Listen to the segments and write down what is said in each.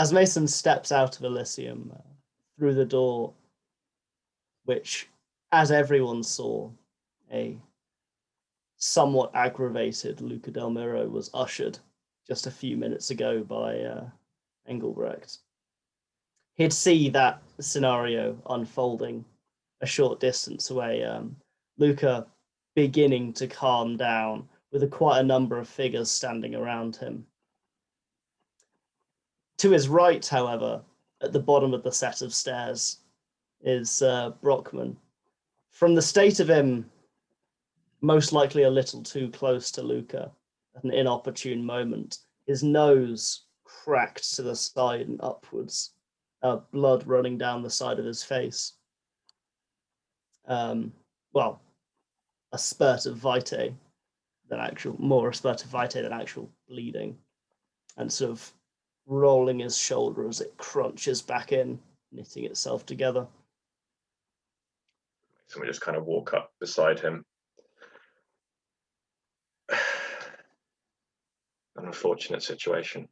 As Mason steps out of Elysium through the door, which, as everyone saw, a somewhat aggravated Luca Del Miro was ushered just a few minutes ago by Engelbrecht. He'd see that scenario unfolding a short distance away. Luca beginning to calm down with quite a number of figures standing around him. To his right, however, at the bottom of the set of stairs, is Brockman. From the state of him, most likely a little too close to Luca at an inopportune moment, his nose cracked to the side and upwards, blood running down the side of his face. Well, a spurt of vitae than actual, more a spurt of vitae than actual bleeding, and sort of rolling his shoulder as it crunches back in, knitting itself together. So we just kind of walk up beside him. An unfortunate situation.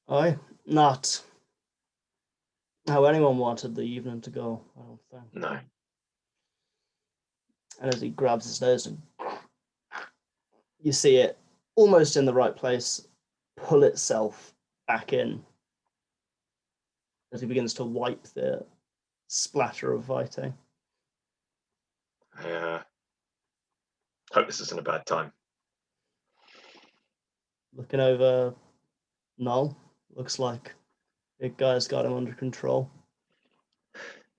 Aye, not how anyone wanted the evening to go, I don't think. No. And as he grabs his nose, and you see it almost in the right place pull itself back in as he begins to wipe the splatter of vitae. I hope this isn't a bad time. Looking over, Null, looks like big guy's got him under control.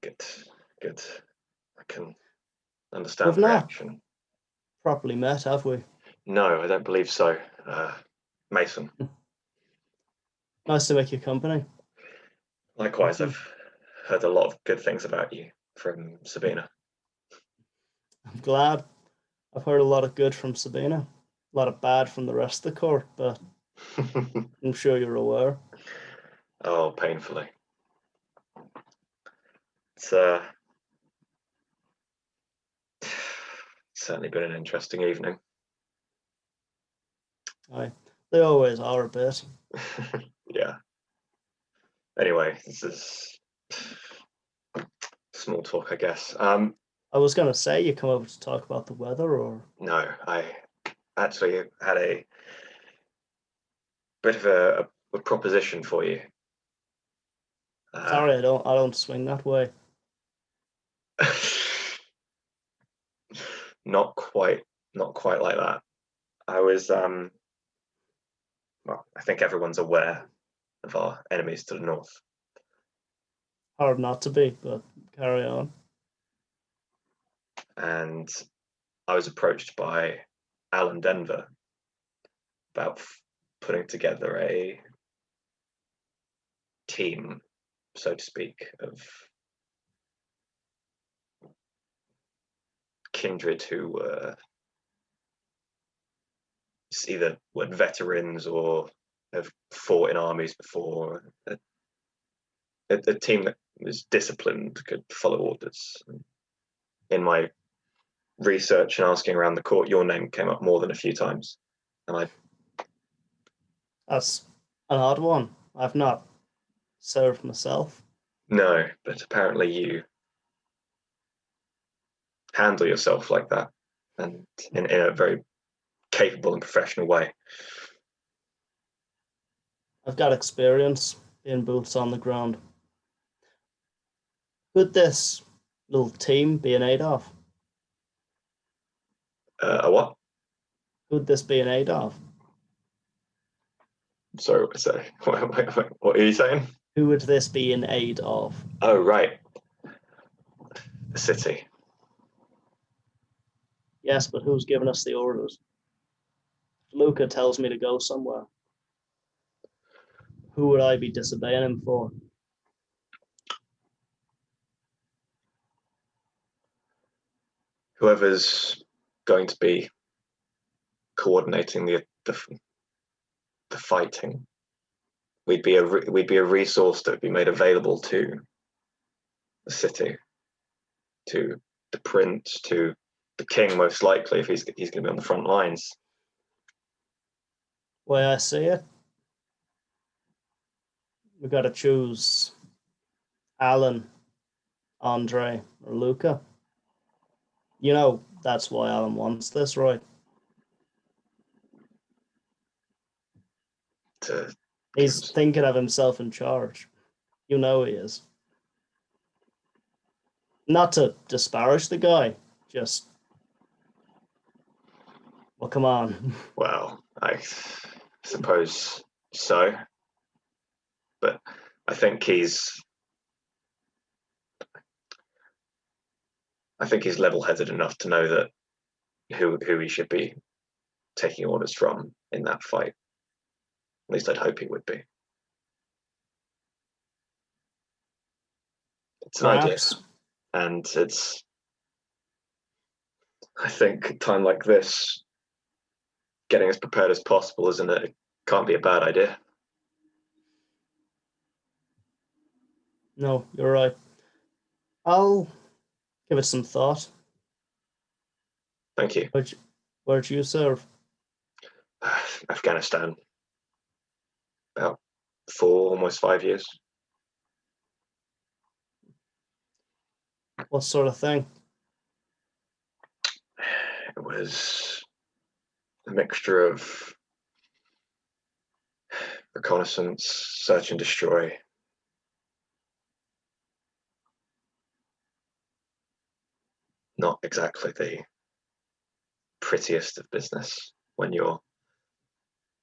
Good. I can understand We've the not reaction. properly met, have we? No, I don't believe so. Mason. Nice to make your company. Likewise, I've heard a lot of good things about you from Sabina. I'm glad. I've heard a lot of good from Sabina, a lot of bad from the rest of the court, but I'm sure you're aware. Oh, painfully. It's certainly been an interesting evening. Aye, they always are a bit. Yeah. Anyway, this is small talk, I guess. I was going to say you come over to talk about the weather, or no, I actually had a bit of a proposition for you. Sorry, I don't swing that way. Not quite like that. I was well, I think everyone's aware of our enemies to the north. Hard not to be, but carry on. And I was approached by Allan Denver about putting together a team, so to speak, of kindred who were either veterans or have fought in armies before. A team that was disciplined, could follow orders. In my research and asking around the court, your name came up more than a few times, and That's an odd one. I've not served myself. No, but apparently you handle yourself like that, and in a very capable and professional way. I've got experience being boots on the ground. Could this little team be an aid of? A what? Could this be an aid of? Sorry, what are you saying? Who would this be in aid of? Oh, right. The city. Yes, but who's giving us the orders? Luca tells me to go somewhere. Who would I be disobeying him for? Whoever's going to be coordinating the fighting, we'd be a resource that would be made available to the city, to the prince, to the king, most likely, if he's going to be on the front lines. Way I see it, We got to choose Allan, Andre, or Luca. You know that's why Allan wants this, right? He's thinking of himself in charge. You know he is. Not to disparage the guy, just well, come on. Well, I suppose so, but I think he's level-headed enough to know that who he should be taking orders from in that fight. At least I'd hope he would be. It's an Perhaps. idea, and it's. I think a time like this, getting as prepared as possible, isn't it? It can't be a bad idea. No, you're right. I'll give it some thought. Thank you. Where'd you serve? Afghanistan, about 4, almost 5 years. What sort of thing? It was a mixture of reconnaissance, search and destroy. Not exactly the prettiest of business when you're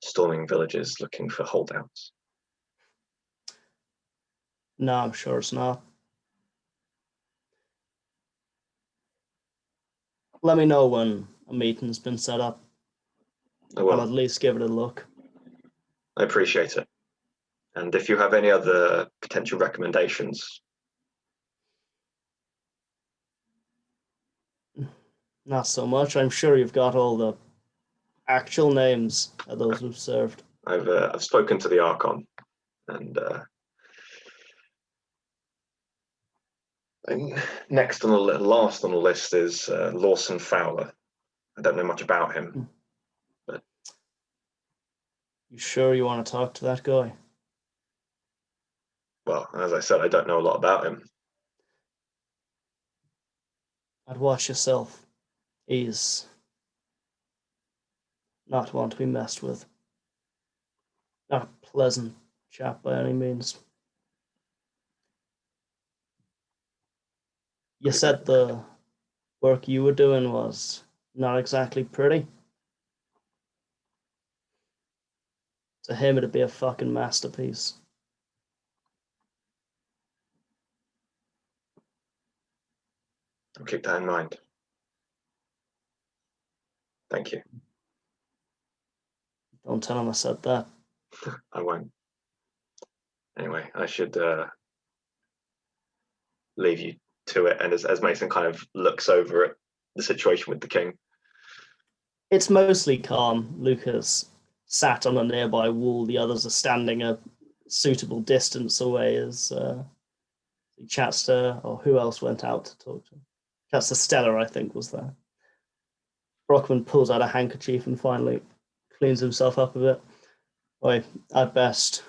storming villages looking for holdouts. No, I'm sure it's not. Let me know when a meeting's been set up. I'll at least give it a look. I appreciate it. And if you have any other potential recommendations. Not so much. I'm sure you've got all the actual names of those who've served. I've spoken to the Archon, and last on the list is Lawson Fowler. I don't know much about him, but you sure you want to talk to that guy? Well, as I said, I don't know a lot about him. I'd watch yourself. He's not one to be messed with. Not a pleasant chap by any means. You said the work you were doing was not exactly pretty. To him, it'd be a fucking masterpiece. I'll keep that in mind. Thank you. Don't tell him I said that. I won't. Anyway, I should leave you to it. And as Mason kind of looks over at the situation with the king. It's mostly calm. Lucas sat on a nearby wall. The others are standing a suitable distance away as he chats to, or who else went out to talk to him? Chats to Stella, I think, was there. Brockman pulls out a handkerchief and finally cleans himself up a bit. Boy, at best,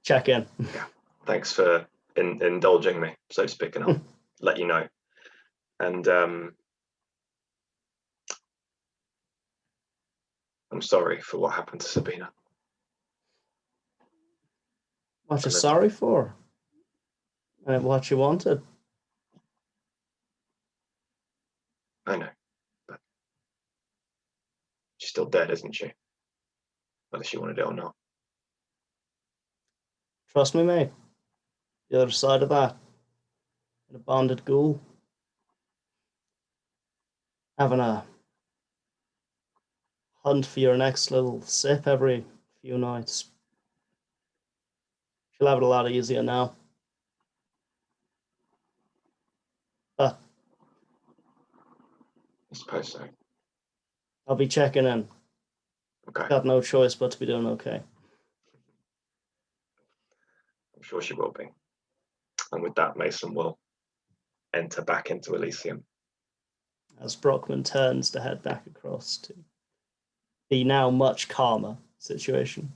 check in. Yeah. Thanks for indulging me, so to speak, and I'll let you know. And I'm sorry for what happened to Sabina. What you sorry for? And what you wanted? I know, but she's still dead, isn't she? Whether she wanted it or not. Trust me, mate. The other side of that, in a bonded ghoul, having a hunt for your next little sip every few nights. She'll have it a lot easier now. But I suppose so. I'll be checking in. Okay. Got no choice but to be doing okay. I'm sure she will be. And with that, Mason will enter back into Elysium. As Brockman turns to head back across to the now much calmer situation.